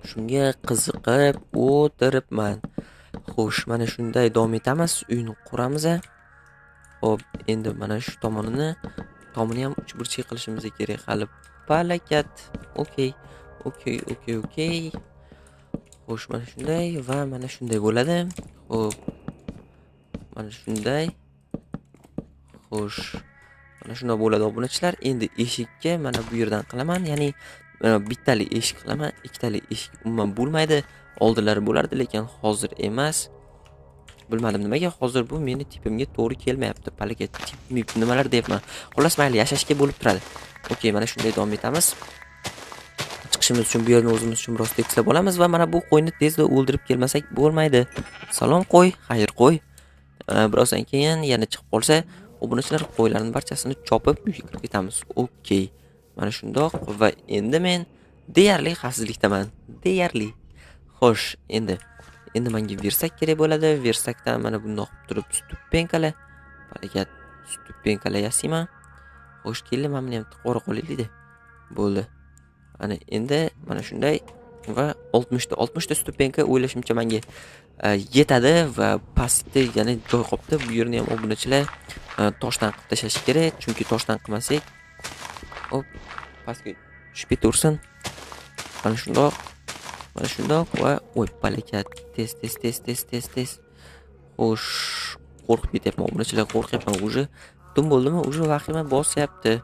Shunga qiziqib o'tiribman. Xo'sh, mana shunday davom etamiz. Uyni quramiz. Xo'p, endi mana shu tomini ham uchburchak qilishimiz kerak. Hali palakat. Okey. Okey. Xo'sh, mana shunday va mana shunday bo'ladi. Xo'p, mana shunday. Xo'sh, mana shunday bo'ladi obunachilar. Endi eshikka mana bu yerdan qilaman. Ya'ni bittali eshik qilaman. Ikkitali eshik umuman bo'lmaydi. Oldilari bo'lardi, lekin hozir emas. Bilmadim nimaga hozir bu meni tipimga to'g'ri kelmayapti. Palakat tip nimalar deyapman. Xullas mayli, yashashga bo'lib turadi. Okey, mana shunday davom etamiz. Chiqishimiz uchun bu yerni o'zimiz uchun biroz tekislab olamiz va mana bu qo'yni tezda o'ldirib kelmasak bo'lmaydi. Salom qo'y, xayr qo'y. Birozdan keyin yana chiqib qolsa, obunachilar qo'ylarning barchasini chopib uyga kirib ketamiz. Okey. Mana shundoq va endi men deyarli xavfsizlikdaman. Deyarli. Xo'sh, endi menga versak kerak bo'ladi. Versakdan mana bundoq qilib turib stupenkalar. Palakat stupenkalar yasayman. Xo'sh, keldi, mana buni ham qora qo'laylik-da. Bo'ldi. Ana endi mana shunday va 60 ta stupenka o'ylashimcha menga yetadi va pastda yana joy qolibdi. Bu yerni ham obunachilar toshdan qilib tashlash kerak, chunki toshdan qilmasak hop pastga tushib ketaversin. Mana shundoq va palakat tez. Xo'sh, qo'rqib ketyapman obunachilar, qo'rqyapman уже. Tun bo'ldimi? Уже vahima bosyapti.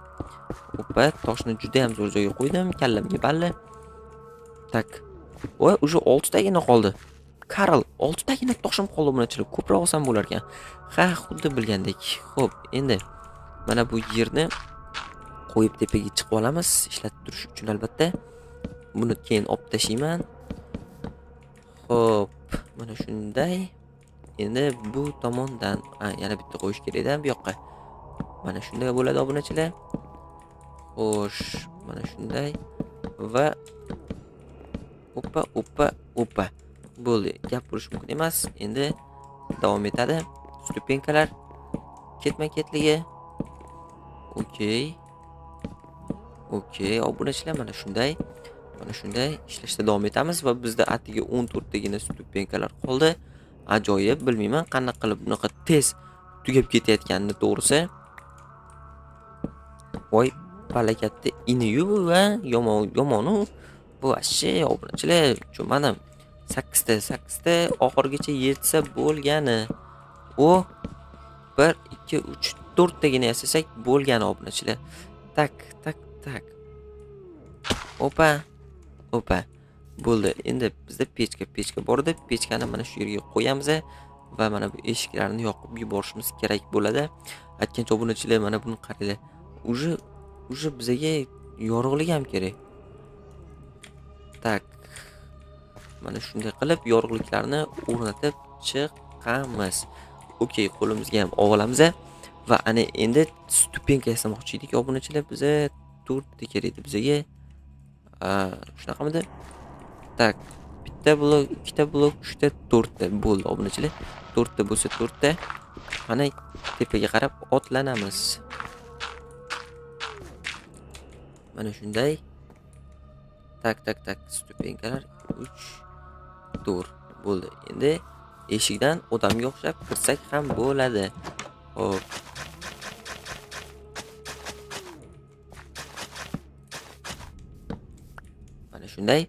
Hoppa, toshni juda ham zo'r joyga qo'ydim, kallamga balli. Tak. Voy, уже 6 tagina qoldi. Karl, 6 tagina toshim qoldi bunachilar. Ko'proq olsam bo'lar ekan. Ha, xuddi bilgandek. Xo'p, endi mana bu yerni qo'yib tepaga chiqib olamiz, ishlatib turish uchun albatta. Buni keyin olib tashlayman. Xo'p, mana shunday. Endi bu tomondan yana bitta qo'yish kerak-da bu yoqqa. Mana shunday bo'ladi obunachilar. Xo'sh, mana shunday va oppa. Bo'ldi. Gap bo'lish mumkin emas. Endi davom etadi. Stupenkalar ketma-ketligi. Okey, obunachilar mana shunday ishlashda davom etamiz va bizda atiga 14 tagina stupenkalar qoldi. Ajoyib, bilmayman qanaqa qilib bunaqa tez tugab ketayotganini to'g'risi. Voy, palakatda iniyu va yomonu bu ashi obunachilar cho'madim. 8 ta oxirgacha yetsa bo'lgani. O 1 2 3 4 tagina yasasak bo'lgani obunachilar. Tak. Opa. Bo'ldi. Endi bizda pechka bor edi. Pechkani mana shu yerga qo'yamiz va mana bu eshiklarni yoqib yuborishimiz kerak bo'ladi. Aytgancha obunachilar mana buni qaranglar. Уже bizga yorug'lik ham kerak. Tak. Mana shunday qilib yorug'liklarni o'rnatib chiqamiz. Okey, qo'limizga ham olamiz va ana endi stupenka yasamoqchi edik obunachilar. Biza 4 ta kerak edi bizga. Shunaqamidi? Tak. Bitta blok, ikkita blok, 3 ta, 4 ta bo'ldi obunachilar. 4 ta bo'lsa 4 ta. Mana tepaga qarab otlanamiz. Mana shunday. Tak. Stupenkalar 3 4 bo'ldi. Endi eshikdan odamga o'xshab kirsak ham bo'ladi. Hop. Mana shunday.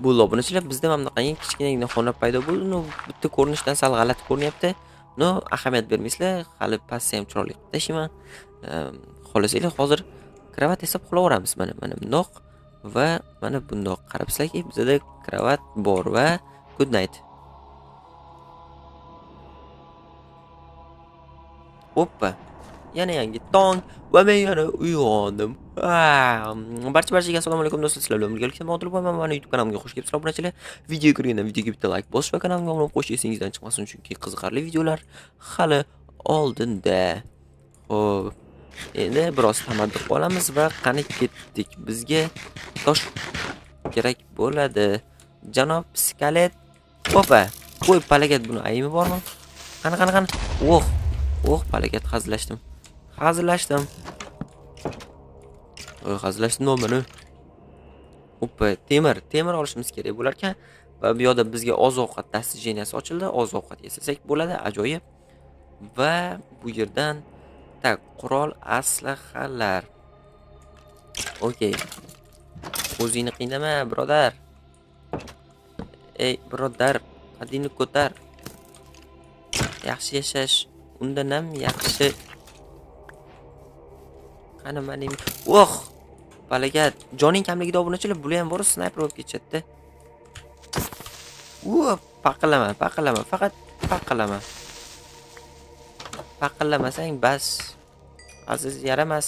Bu obunachilar bizda mana bunaqangi kichkinagina xona paydo bo'ldi. Bitta ko'rinishdan sal g'alati ko'rinyapti. Ahamiyat bermaysizlar. Hali pastda ham chiroyli qilib tashlayman. Xohlasanglar hozir kravat yasab qolaveramiz. Mana bundoq va mana bundoq. Qarabsizlarki, bizda kravat bor va good night. Hoppa. Yana yangi tong va men yana uyg'ondim. Barchaga assalomu alaykum do'stlar. Sizlar bilan birgalikda men Odil bo'laman. Mana YouTube kanalimga xush kelibsizlar obunachilar. Videoga kirgandan videoga bitta like bosish va kanalimga obuna bo'lib qo'yish esingizdan chiqmasin, chunki qiziqarli videolar hali oldinda. Xo'p. Endi biroz tamadduq olamiz va qani ketdik. Bizga tosh kerak bo'ladi. Janob skalet. Hoppa. Qo'y palakat buni ayimi bormi? Qani. Palakat hazillashdim. Hazillashdim nomini. Oppa, temir olishimiz kerak bo'lar ekan va bu yoqda bizga oziq-ovqat dostijeniyasi ochildi. Oziq-ovqat yasasak bo'ladi, ajoyib. Va bu yerdan tak qurol aslahalar. Okey. O'zingni qiynama, birodar. Ey, birodar, qaddingni ko'tar. Yaxshi yashash undan ham yaxshi. Qani mening. Balaga joning kamligida obunachilar bular ham bor, snayper bo'lib ketishadi. Paqillama, faqat paqillama. Paqillamasang bas. Aziz yaramas.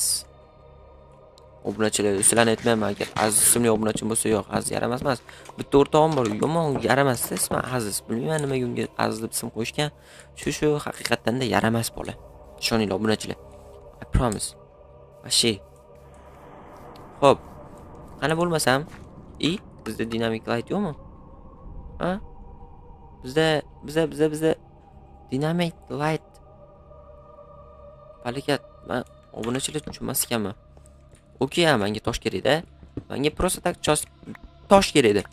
Obunachilar sizlarni aytmayman, agar Aziz ismli obunachi bo'lsa yo'q, Aziz yaramas emas. Bitta o'rtog'im bor, yomon yaramas, ismi Aziz. Bilmayman nimaga unga Aziz deb ism qo'yishgan. Shu haqiqatdan-da yaramas bola. Ishoninglar obunachilar. I promise. Vashi. Xo'p. Qani bo'lmasam, bizda dynamic light yo'qmi? Ha? Bizda dynamic light. Balakat, men obunachilar tushunmas ekanman. Okey, menga tosh kerak-da. Menga просто так tosh kerak edi.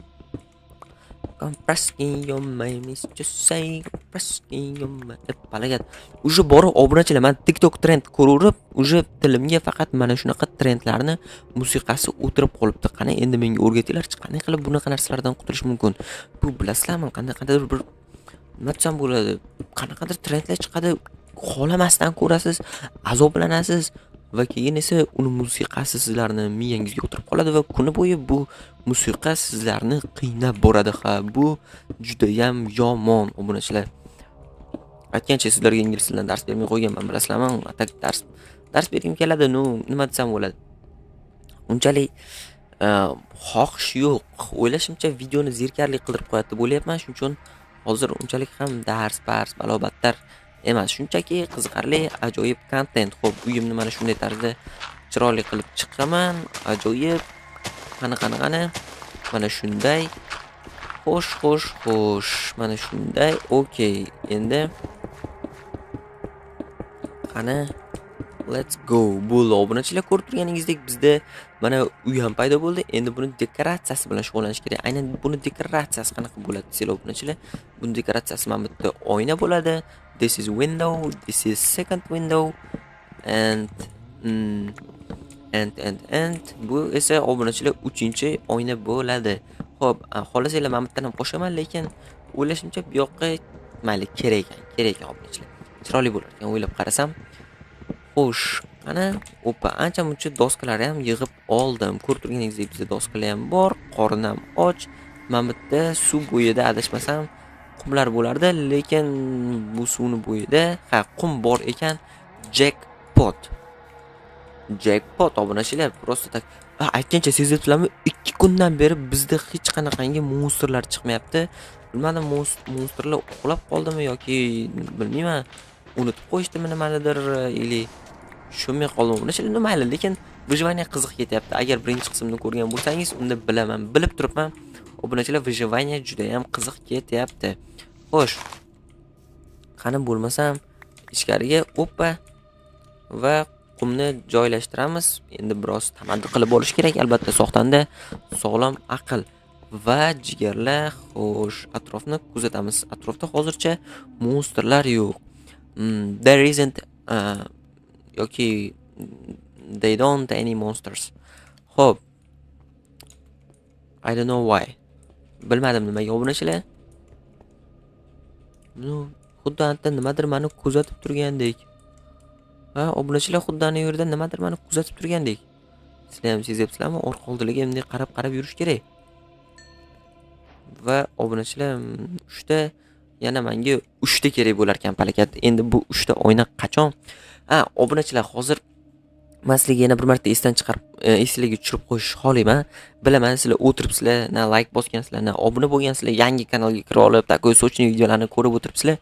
Compressing your mind is just say compressing your mind. Balakat. Uje borib obunachilar, men TikTok trend ko'rib, uje tilimga faqat mana shunaqa trendlarni musiqasi o'tirib qolibdi. Qani endi menga o'rgatinglarchi, qanday qilib bunaqa narsalardan qutulish mumkin? Bu bilasizlarmi, qanday bir nima desam bo'ladi? Qanaqadir trendlar chiqadi, xohlamasdan ko'rasiz, azoblanasiz. Va keyin esa uni musiqasi sizlarni miyangizga o'tirib qoladi va kuni bo'yi bu musiqa sizlarni qiynab boradi. Ha, bu juda ham yomon obunachilar. Aytgancha sizlarga ingliz tilidan dars bermay qo'yganman, bilasizlarmi? Atak dars bergim keladi, nima desam bo'ladi. Unchalik xohish yo'q. O'ylashimcha videoni zirkarli qildirib qo'yadi deb o'ylayapman. Shuning uchun hozir unchalik ham dars, balobatlar emas, shunchaki qiziqarli, ajoyib kontent. Xo'p, uyimni mana shunday tarzda chiroyli qilib chiqaman. Ajoyib. Qani. Mana shunday. Xo'sh. Mana shunday. Okey. Endi qani let's go. Bu obunachilar ko'rib turganingizdek bizda mana uy ham paydo bo'ldi. Endi buni dekoratsiyasi bilan shug'ullanish kerak. Aynan buni dekoratsiyasi qanaqa bo'ladi desanglar obunachilar? Buni dekoratsiyasi mana bitta oyna bo'ladi. This is window, this is second window and bu esa obunachilar 3-oyna bo'ladi. Xo'p, xohlasanglar men bittadan qo'shaman, lekin o'ylashimcha bu yoqqa mayli kerak ekan obunachilar. Chiroyli bo'lar ekan o'ylab qarasam. Xo'sh, ana ancha-muncha doskalar ham yig'ib oldim. Ko'rib turganingizdek bizda doskalar ham bor, qorin ham och. Men bitta suv bo'yida adashmasam qumlar bo'lardi, lekin bu suvni bo'yida qum bor ekan. Jackpot obunachilar, просто так. Aytgancha sezibsizlarmi? 2 kundan beri bizda hech qanaqangi monsterlar chiqmayapti. Bilmadim, monsterlar uxlab qoldimi yoki bilmayman, unutib qo'yshdimi nimanidir, ili tushunmay qoldim. Obunachilar mayli, lekin выживание qiziq ketyapti. Agar birinchi qismni ko'rgan bo'lsangiz, unda bilaman, bilib turibman. Obunachilar выживание juda ham qiziq ketyapti. Xo'sh. Qani bo'lmasam, ichkariga va qumni joylashtiramiz. Endi biroz tamaddi qilib olish kerak, albatta soxtanda sog'lom aql va jigarlar. Xo'sh, atrofni kuzatamiz. Atrofda hozircha monsterlar yo'q. There isn't yoki they don't any monsters. Xo'p. I don't know why. Bilmadim nimaga obunachilar. Xuddi anta nimadir meni kuzatib turgandek. Ha, obunachilar xuddi ana yerda nimadir meni kuzatib turgandek. Sizlar ham sezyapsizlarmi? Orqa oldiga bunday qarab yurish kerak. Va obunachilar 3ta, yana menga 3ta kerak bo'lar ekan palakat. Endi bu 3ta oyna qachon? Obunachilar, hozir men sizlarga yana bir marta esdan chiqarib, esingizga tushirib qo'yish xohlayman. Bilaman, sizlar o'tiribsizlar, na like bosgansizlar, na obuna bo'lgansizlar, yangi kanalga kirib olib, takoy sochni videolarni ko'rib o'tiribsizlar.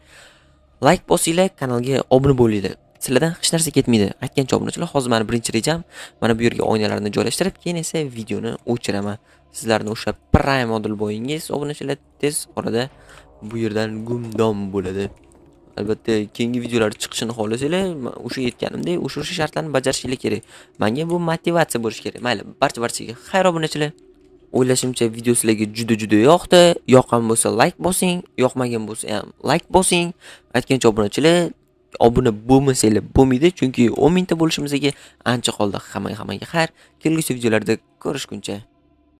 Like bosinglar, kanalga obuna bo'linglar. Sizlardan hech narsa ketmaydi. Aytgancha obunachilar, hozir meni birinchi rejam mana bu yerga oynalarni joylashtirib, keyin esa videoni o'chiraman. Sizlarning o'sha prime model bo'yingiz obunachilar tez orada bu yerdan gumdom bo'ladi. Albatta, keyingi videolar chiqishini xohlasanglar, o'sha aytganimdek, o'sha shartlarni bajarishingiz kerak. Menga bu motivatsiya bo'lish kerak. Mayli, barchaga xayr obunachilar. O'ylashimcha video sizlarga juda yoqdi. Yoqqan bo'lsa like bosing, yoqmagan bo'lsa ham like bosing. Aytgancha obunachilar, obuna bo'lmasanglar bo'lmaydi, chunki 10 mingta bo'lishimizga ancha qoldi. Hammaga xayr. Kelgusi videolarda ko'rishguncha